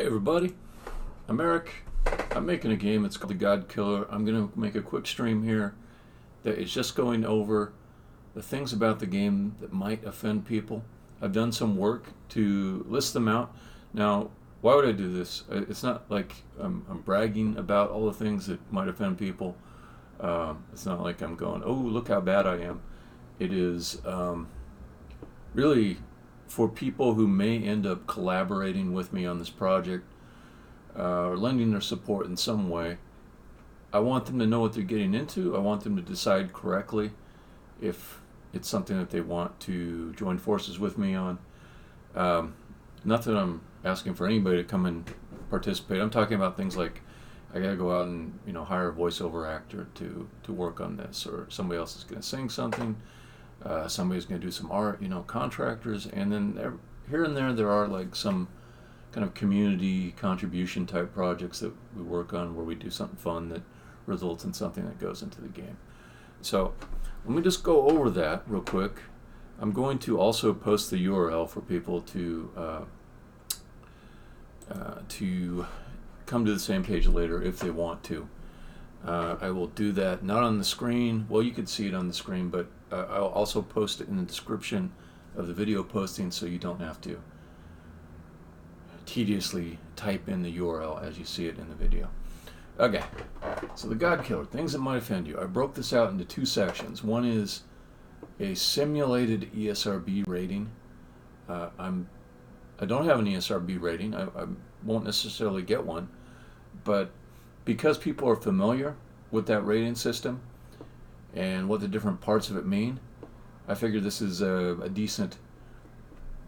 Hey everybody, I'm Eric. I'm making a game. It's called the Godkiller. I'm going to make a quick stream here that is just going over the things about the game that might offend people. I've done some work to list them out. Now, why would I do this? It's not like I'm bragging about all the things that might offend people. It's not like I'm going, oh, look how bad I am. It is really for people who may end up collaborating with me on this project or lending their support in some way. I want them to know what they're getting into. I want them to decide correctly if it's something that they want to join forces with me on. Not that I'm asking for anybody to come and participate. I'm talking about things like I gotta go out and hire a voiceover actor to work on this, or somebody else is gonna sing something. Somebody's going to do some art, contractors, and then here and there are like some kind of community contribution type projects that we work on where we do something fun that results in something that goes into the game. So let me just go over that real quick. I'm going to also post the URL for people to come to the same page later if they want to. I will do that not on the screen. Well, you can see it on the screen, but I'll also post it in the description of the video posting so you don't have to tediously type in the URL as you see it in the video. Okay, so the Godkiller, things that might offend you. I broke this out into two sections. One is a simulated ESRB rating. I don't have an ESRB rating. I won't necessarily get one, but because people are familiar with that rating system and what the different parts of it mean, I figure this is a decent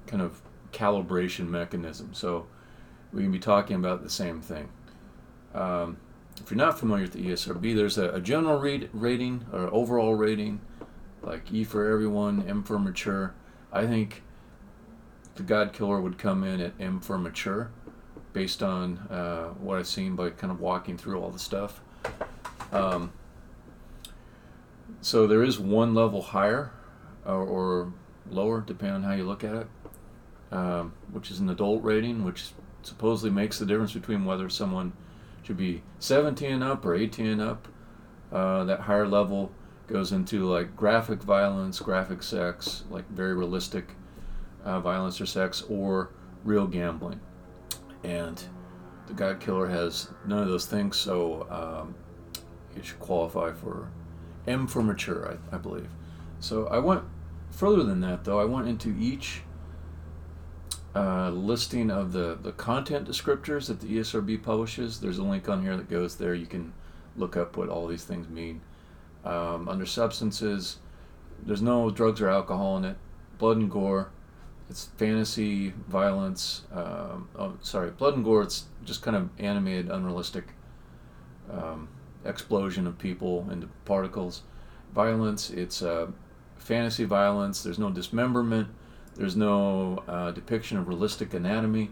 kind of calibration mechanism. So we can be talking about the same thing. If you're not familiar with the ESRB, there's a general rating or overall rating, like E for everyone, M for mature. I think the Godkiller would come in at M for mature, based on what I've seen by kind of walking through all the stuff. So there is one level higher or lower, depending on how you look at it, which is an adult rating, which supposedly makes the difference between whether someone should be 17 and up or 18 and up. That higher level goes into like graphic violence, graphic sex, like very realistic violence or sex, or real gambling. And the Godkiller has none of those things, so it should qualify for M for mature, I believe. So I went further than that, though. I went into each listing of the content descriptors that the ESRB publishes. There's a link on here that goes there. You can look up what all these things mean. Under substances, there's no drugs or alcohol in it. Blood and gore. It's fantasy, violence, blood and gore, it's just kind of animated, unrealistic explosion of people into particles. Violence, it's fantasy violence, there's no dismemberment, there's no depiction of realistic anatomy.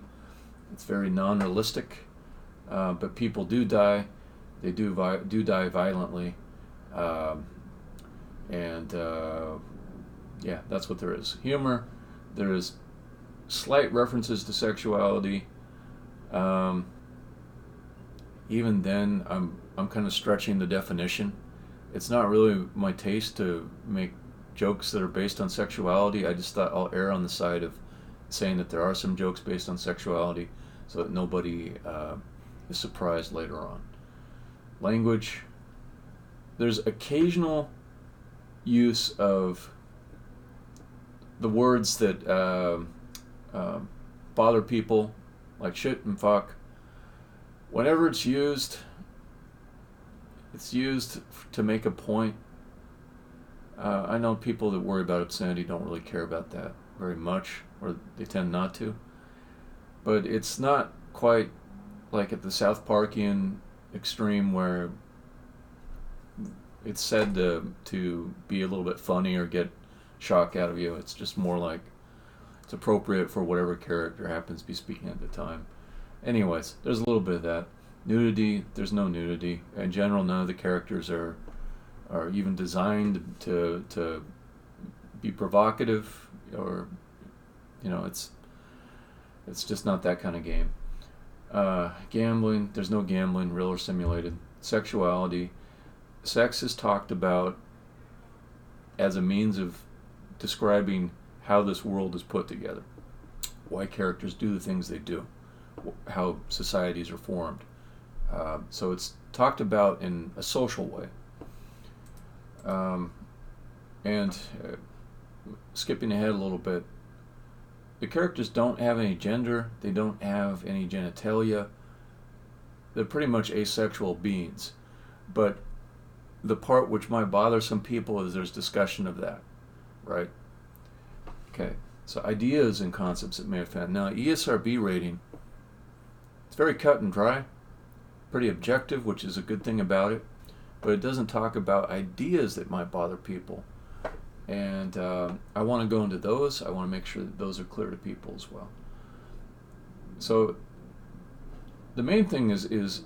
It's very non-realistic, but people do die. They do die violently, and yeah, that's what there is. Humor. There is slight references to sexuality. Even then, I'm kind of stretching the definition. It's not really my taste to make jokes that are based on sexuality. I just thought I'll err on the side of saying that there are some jokes based on sexuality so that nobody is surprised later on. Language. There's occasional use of the words that bother people, like shit and fuck. Whenever it's used to make a point. I know people that worry about obscenity don't really care about that very much, or they tend not to. But it's not quite like at the South Parkian extreme where it's said to be a little bit funny or get shock out of you. It's just more like it's appropriate for whatever character happens to be speaking at the time. Anyways, there's a little bit of that. Nudity, there's no nudity. In general, none of the characters are even designed to be provocative, or it's just not that kind of game. Gambling, there's no gambling, real or simulated. Sexuality, sex is talked about as a means of describing how this world is put together, why characters do the things they do, how societies are formed. So it's talked about in a social way. And skipping ahead a little bit, the characters don't have any gender, they don't have any genitalia. They're pretty much asexual beings. But the part which might bother some people is there's discussion of that, right? Okay, so ideas and concepts that may offend. Now, ESRB rating, it's very cut and dry, pretty objective, which is a good thing about it, but it doesn't talk about ideas that might bother people. And I want to go into those. I want to make sure that those are clear to people as well. So the main thing is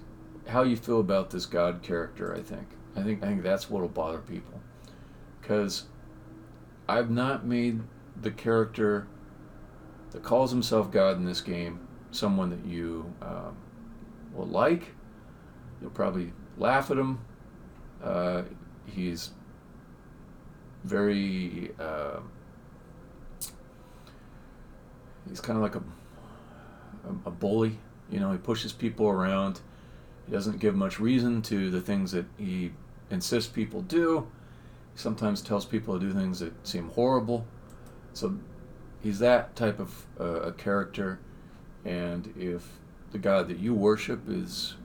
how you feel about this God character, I think. I think that's what will bother people. Because I've not made the character that calls himself God in this game someone that you will like. You'll probably laugh at him. He's very he's kind of like a bully. You know, he pushes people around. He doesn't give much reason to the things that he insists people do. He sometimes tells people to do things that seem horrible. So he's that type of a character. And if the God that you worship is,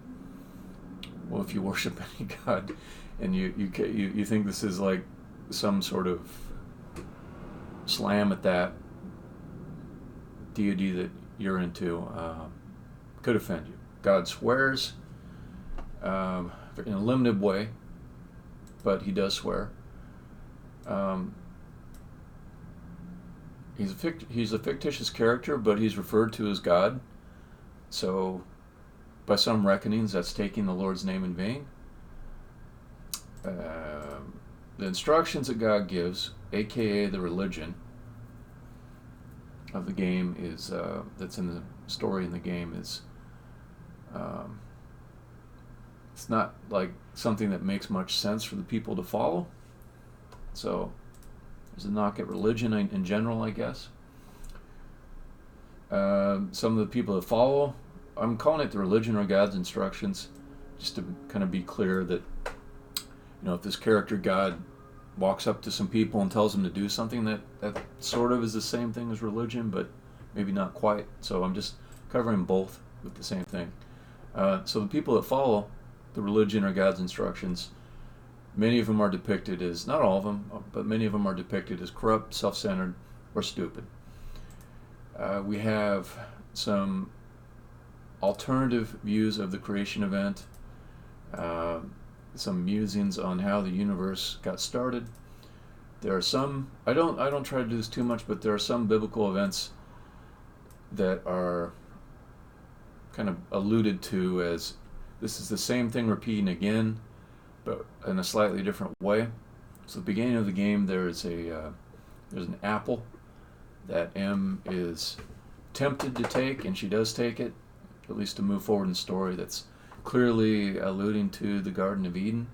well, if you worship any God and you think this is like some sort of slam at that deity that you're into, could offend you. God swears in a limited way, but he does swear. He's a fictitious character, but he's referred to as God. So, by some reckonings, that's taking the Lord's name in vain. The instructions that God gives, aka the religion of the game, is that's in the story in the game is it's not like something that makes much sense for the people to follow. So there's a knock at religion in general, I guess. Some of the people that follow, I'm calling it the religion or God's instructions, just to kind of be clear that, you know, if this character God walks up to some people and tells them to do something, that sort of is the same thing as religion, but maybe not quite. So I'm just covering both with the same thing. So the people that follow the religion or God's instructions, many of them are depicted as, not all of them, but many of them are depicted as corrupt, self-centered, or stupid. We have some alternative views of the creation event, some musings on how the universe got started. There are some, I don't try to do this too much, but there are some biblical events that are kind of alluded to as this is the same thing repeating again, but in a slightly different way. So at the beginning of the game, there's an apple that M is tempted to take, and she does take it, at least to move forward in the story. That's clearly alluding to the Garden of Eden.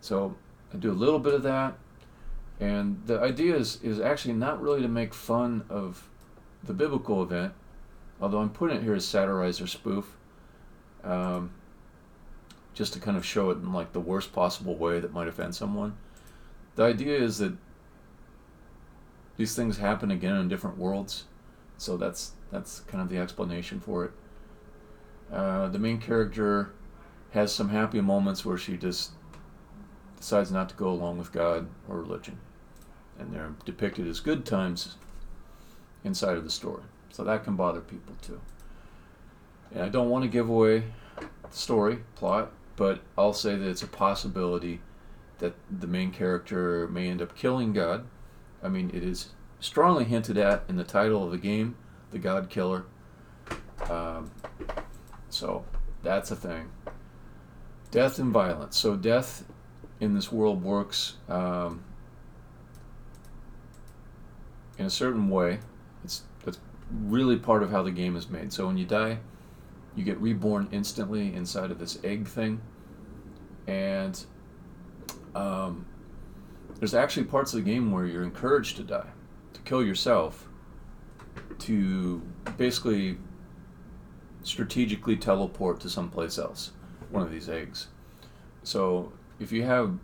So I do a little bit of that, and the idea is actually not really to make fun of the biblical event, although I'm putting it here as satirize or spoof, just to kind of show it in like the worst possible way that might offend someone. The idea is that these things happen again in different worlds, so that's kind of the explanation for it. The main character has some happy moments where she just decides not to go along with God or religion, and they're depicted as good times inside of the story. So that can bother people too. And I don't want to give away the story plot, but I'll say that it's a possibility that the main character may end up killing God. I mean, it is strongly hinted at in the title of the game, the Godkiller. So that's a thing. Death and violence. So death in this world works in a certain way. That's really part of how the game is made. So when you die, you get reborn instantly inside of this egg thing, and there's actually parts of the game where you're encouraged to die, to kill yourself, to basically strategically teleport to someplace else, one of these eggs. So if you have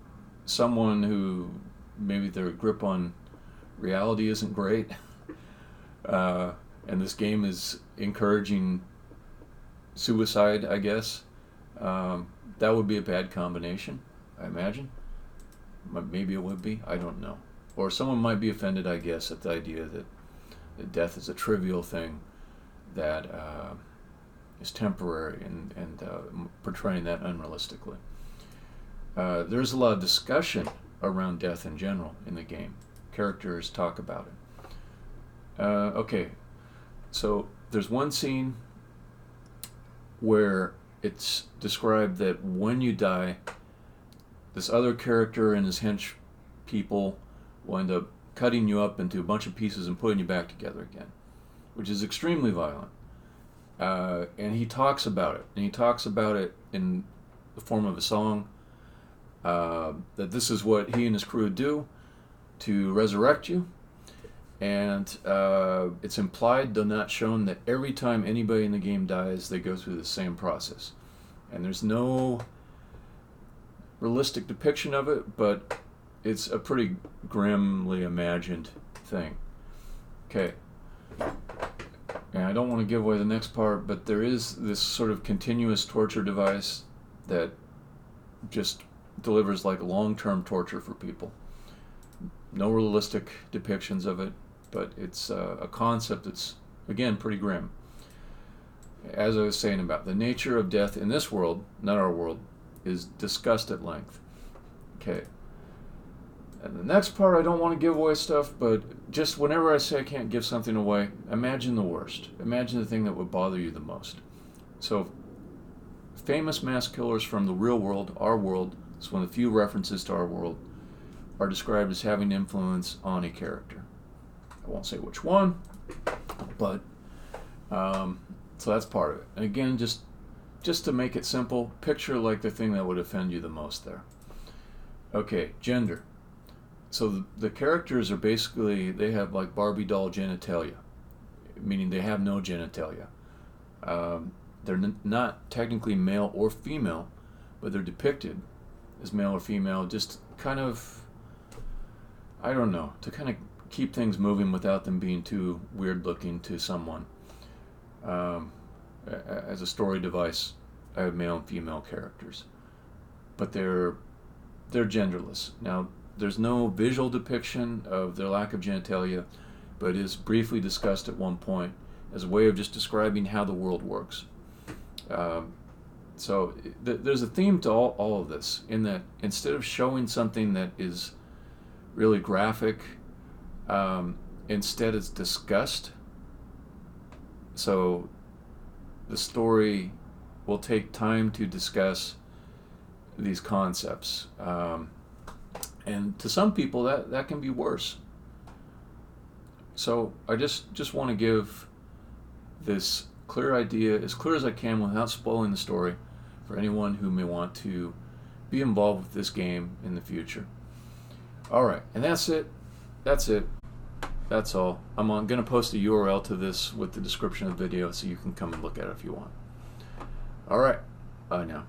someone who maybe their grip on reality isn't great, and this game is encouraging suicide, I guess, that would be a bad combination, I imagine. Maybe it would be, I don't know. Or someone might be offended, I guess, at the idea that death is a trivial thing that is temporary, and portraying that unrealistically. There's a lot of discussion around death in general in the game. Characters talk about it. Okay, so there's one scene where it's described that when you die, this other character and his hench people will end up cutting you up into a bunch of pieces and putting you back together again, which is extremely violent. And he talks about it, and he talks about it in the form of a song, that this is what he and his crew do to resurrect you. And it's implied, though not shown, that every time anybody in the game dies, they go through the same process. And there's no realistic depiction of it, but it's a pretty grimly imagined thing. Okay. And I don't want to give away the next part, but there is this sort of continuous torture device that just delivers like long-term torture for people. No realistic depictions of it, but it's a concept that's, again, pretty grim. As I was saying about the nature of death in this world, not our world, is discussed at length. Okay. And the next part, I don't want to give away stuff, but just whenever I say I can't give something away, imagine the worst. Imagine the thing that would bother you the most. So, famous mass killers from the real world, our world, it's one of the few references to our world, are described as having influence on a character. I won't say which one, but so that's part of it. And again, just to make it simple, picture like the thing that would offend you the most there. Okay, gender. So the characters are basically, they have like Barbie doll genitalia, meaning they have no genitalia. They're not technically male or female, but they're depicted as male or female, just kind of, I don't know, to kind of keep things moving without them being too weird looking to someone. As a story device, I have male and female characters, but they're genderless. Now, there's no visual depiction of their lack of genitalia, but it is briefly discussed at one point as a way of just describing how the world works. So there's a theme to all of this, in that instead of showing something that is really graphic, instead it's discussed. So the story will take time to discuss these concepts. And to some people that can be worse. So I just want to give this clear idea, as clear as I can without spoiling the story, for anyone who may want to be involved with this game in the future. Alright, and that's it. That's all. I'm going to post a URL to this with the description of the video so you can come and look at it if you want. Alright, bye now.